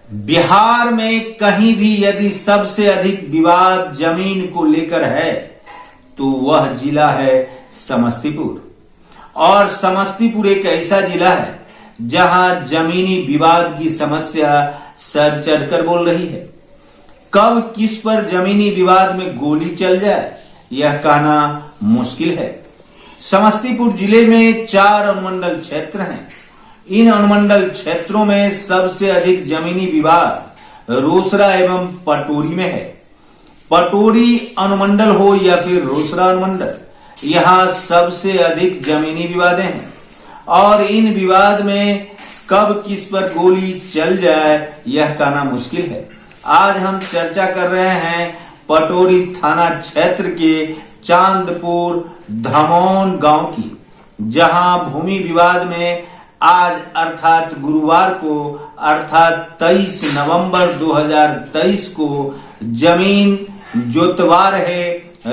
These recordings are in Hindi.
बिहार में कहीं भी यदि सबसे अधिक विवाद जमीन को लेकर है तो वह जिला है समस्तीपुर। और समस्तीपुर एक ऐसा जिला है जहां जमीनी विवाद की समस्या सर चढ़कर बोल रही है। कब किस पर जमीनी विवाद में गोली चल जाए यह कहना मुश्किल है। समस्तीपुर जिले में 4 अनुमंडल क्षेत्र हैं। इन अनुमंडल क्षेत्रों में सबसे अधिक जमीनी विवाद रोसड़ा एवं पटोरी में है। पटोरी अनुमंडल हो या फिर रोसड़ा अनुमंडल, यहाँ सबसे अधिक जमीनी विवादें हैं और इन विवाद में कब किस पर गोली चल जाए यह कहना मुश्किल है। आज हम चर्चा कर रहे हैं पटोरी थाना क्षेत्र के चांदपुर धमौन गांव की, जहां भूमि विवाद में आज अर्थात गुरुवार को अर्थात 23 नवंबर 2023 को जमीन जोतवा रहे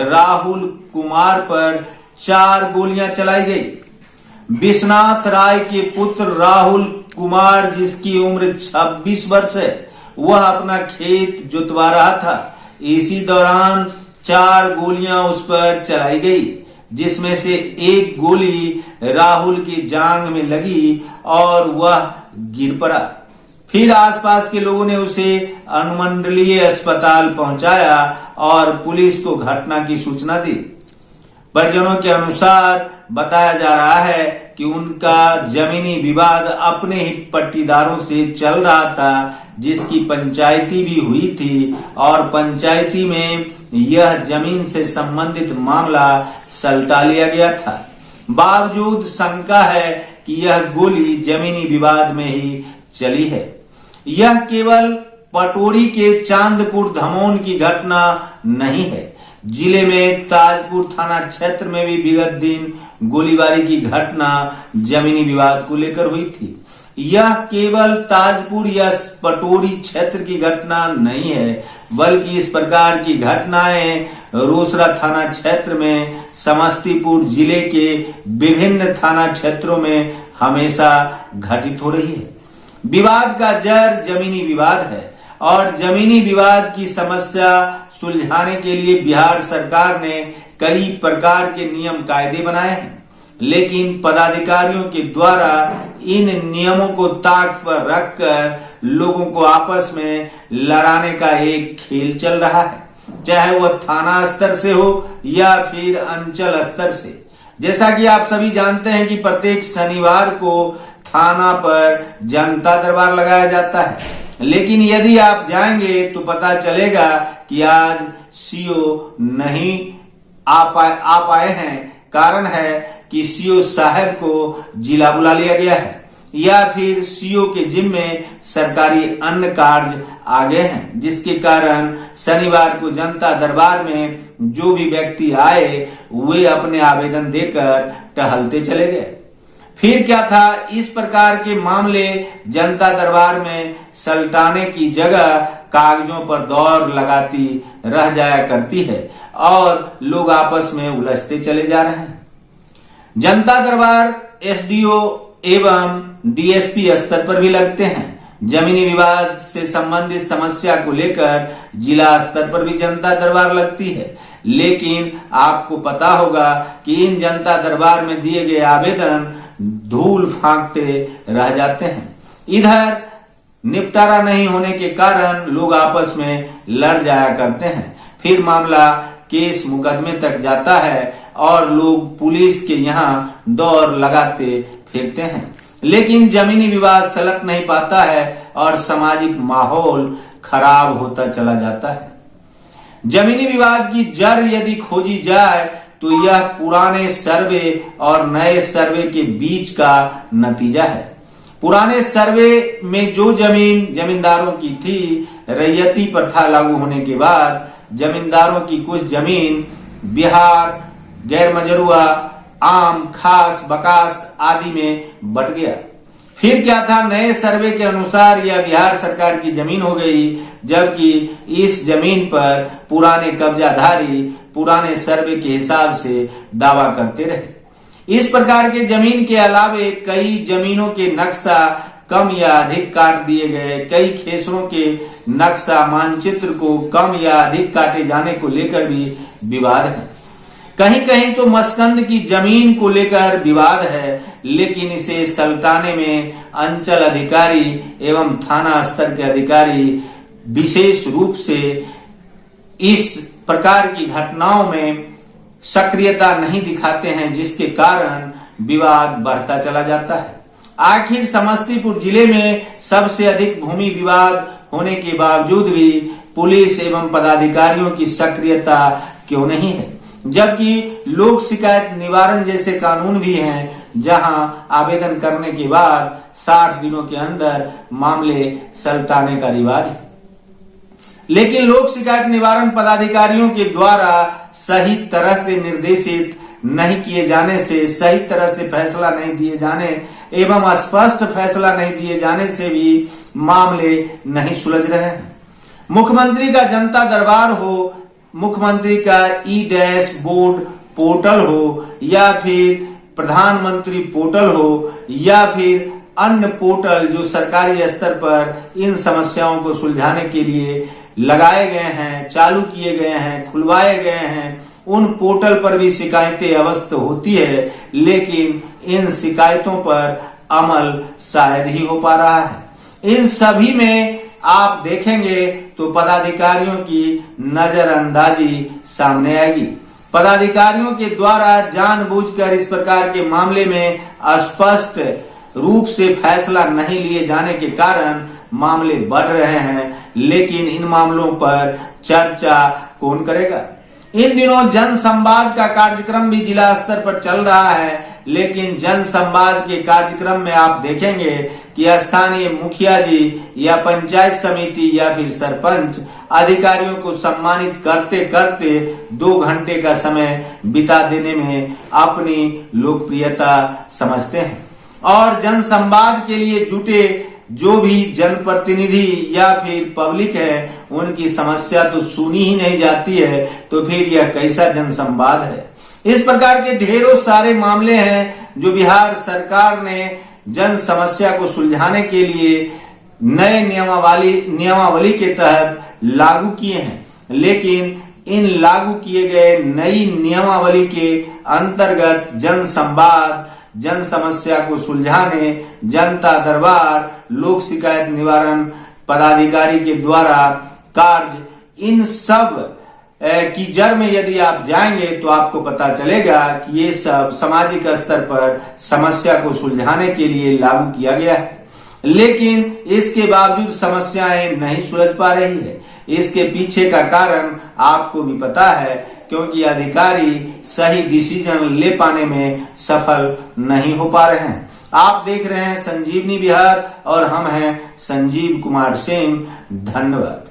राहुल कुमार पर 4 गोलियां चलाई गई। विश्वनाथ राय के पुत्र राहुल कुमार, जिसकी उम्र 26 वर्ष है, वह अपना खेत जोतवा रहा था। इसी दौरान 4 गोलियां उस पर चलाई गई, जिसमें से एक गोली राहुल की जांघ में लगी और वह गिर पड़ा। फिर आसपास के लोगों ने उसे अनुमंडलीय अस्पताल पहुंचाया और पुलिस को घटना की सूचना दी। परिजनों के अनुसार बताया जा रहा है कि उनका जमीनी विवाद अपने ही पट्टीदारों से चल रहा था, जिसकी पंचायती भी हुई थी और पंचायती में यह जमीन से संबंधित मामला सलटा लिया गया था। बावजूद शंका है कि यह गोली जमीनी विवाद में ही चली है। यह केवल पटोरी के चांदपुर धमौन की घटना नहीं है। जिले में ताजपुर थाना क्षेत्र में भी विगत दिन गोलीबारी की घटना जमीनी विवाद को लेकर हुई थी। यह केवल ताजपुर या पटोरी क्षेत्र की घटना नहीं है, बल्कि इस प्रकार की घटनाएं रोसड़ा थाना क्षेत्र में, समस्तीपुर जिले के विभिन्न थाना क्षेत्रों में हमेशा घटित हो रही है। विवाद का जड़ जमीनी विवाद है और जमीनी विवाद की समस्या सुलझाने के लिए बिहार सरकार ने कई प्रकार के नियम कायदे बनाए हैं, लेकिन पदाधिकारियों के द्वारा इन नियमों को ताक पर रखकर लोगों को आपस में लड़ाने का एक खेल चल रहा है, चाहे वह थाना स्तर से हो या फिर अंचल स्तर से। जैसा कि आप सभी जानते हैं कि प्रत्येक शनिवार को थाना पर जनता दरबार लगाया जाता है, लेकिन यदि आप जाएंगे तो पता चलेगा कि आज सीओ नहीं आ पाए हैं। कारण है कि सीओ साहब को जिला बुला लिया गया है या फिर सीओ के जिम्मे सरकारी अन्य कार्य आ गए हैं, जिसके कारण शनिवार को जनता दरबार में जो भी व्यक्ति आए वे अपने आवेदन देकर टहलते चले गए। फिर क्या था, इस प्रकार के मामले जनता दरबार में सलटाने की जगह कागजों पर दौड़ लगाती रह जाया करती है और लोग आपस में उलझते चले जा रहे हैं। जनता दरबार एसडीओ एवं डीएसपी स्तर पर भी लगते हैं। जमीनी विवाद से संबंधित समस्या को लेकर जिला स्तर पर भी जनता दरबार लगती है, लेकिन आपको पता होगा कि इन जनता दरबार में दिए गए आवेदन धूल फांकते रह जाते हैं। इधर निपटारा नहीं होने के कारण लोग आपस में लड़ जाया करते हैं। फिर मामला केस मुकदमे तक जाता है और लोग पुलिस के यहाँ दौड़ लगाते फिरते हैं, लेकिन जमीनी विवाद सलट नहीं पाता है और सामाजिक माहौल खराब होता चला जाता है। जमीनी विवाद की जड़ यदि खोजी जाए तो यह पुराने सर्वे और नए सर्वे के बीच का नतीजा है। पुराने सर्वे में जो जमीन जमींदारों की थी, रैयती प्रथा लागू होने के बाद जमींदारों की कुछ जमीन बिहार, गैर मजरूआ, आम, खास, बकास्त आदि में बट गया। फिर क्या था, नए सर्वे के अनुसार यह बिहार सरकार की जमीन हो गई, जबकि इस जमीन पर पुराने कब्जाधारी पुराने सर्वे के हिसाब से दावा करते रहे। इस प्रकार के जमीन के अलावे कई जमीनों के नक्शा कम या अधिक काट दिए गए, कई खेसरों के नक्शा मानचित्र को कम या अधिक काटे जाने को लेकर भी विवाद है। कहीं कहीं तो मस्कंद की जमीन को लेकर विवाद है, लेकिन इसे सल्टाने में अंचल अधिकारी एवं थाना स्तर के अधिकारी विशेष रूप से इस प्रकार की घटनाओं में सक्रियता नहीं दिखाते हैं, जिसके कारण विवाद बढ़ता चला जाता है। आखिर समस्तीपुर जिले में सबसे अधिक भूमि विवाद होने के बावजूद भी पुलिस एवं पदाधिकारियों की सक्रियता क्यों नहीं है, जबकि लोक शिकायत निवारण जैसे कानून भी हैं, जहां आवेदन करने के बाद 60 दिनों के अंदर मामले सल्टाने का रिवाज है। लेकिन लोक शिकायत निवारण पदाधिकारियों के द्वारा सही तरह से निर्देशित नहीं किए जाने से, सही तरह से फैसला नहीं दिए जाने एवं स्पष्ट फैसला नहीं दिए जाने से भी मामले नहीं सुलझ रहे हैं। मुख्यमंत्री का जनता दरबार हो, मुख्यमंत्री का ई-डैशबोर्ड पोर्टल हो, या फिर प्रधानमंत्री पोर्टल हो, या फिर अन्य पोर्टल जो सरकारी स्तर पर इन समस्याओं को सुलझाने के लिए लगाए गए हैं, चालू किए गए हैं, खुलवाए गए हैं, उन पोर्टल पर भी शिकायतें अवश्य होती है, लेकिन इन शिकायतों पर अमल शायद ही हो पा रहा है। इन सभी में आप देखेंगे तो पदाधिकारियों की नजरअंदाजी सामने आएगी। पदाधिकारियों के द्वारा जानबूझकर इस प्रकार के मामले में स्पष्ट रूप से फैसला नहीं लिए जाने के कारण मामले बढ़ रहे हैं, लेकिन इन मामलों पर चर्चा कौन करेगा। इन दिनों जन संवाद का कार्यक्रम भी जिला स्तर पर चल रहा है, लेकिन जन संवाद के कार्यक्रम में आप देखेंगे कि स्थानीय मुखिया जी या पंचायत समिति या फिर सरपंच अधिकारियों को सम्मानित करते करते 2 घंटे का समय बिता देने में अपनी लोकप्रियता समझते हैं, और जन संवाद के लिए जुटे जो भी जनप्रतिनिधि या फिर पब्लिक है, उनकी समस्या तो सुनी ही नहीं जाती है, तो फिर यह कैसा जन संवाद है। इस प्रकार के ढेरों सारे मामले हैं जो बिहार सरकार ने जन समस्या को सुलझाने के लिए नए नियमावली के तहत लागू किए हैं, लेकिन इन लागू किए गए नई नियमावली के अंतर्गत जन संवाद, जन समस्या को सुलझाने, जनता दरबार, लोक शिकायत निवारण पदाधिकारी के द्वारा कार्य, इन सब की जड़ में यदि आप जाएंगे तो आपको पता चलेगा कि ये सब सामाजिक स्तर पर समस्या को सुलझाने के लिए लागू किया गया है, लेकिन इसके बावजूद समस्याएं नहीं सुलझ पा रही है। इसके पीछे का कारण आपको भी पता है, क्योंकि अधिकारी सही डिसीजन ले पाने में सफल नहीं हो पा रहे हैं। आप देख रहे हैं संजीवनी बिहार और हम हैं संजीव कुमार सिंह। धन्यवाद।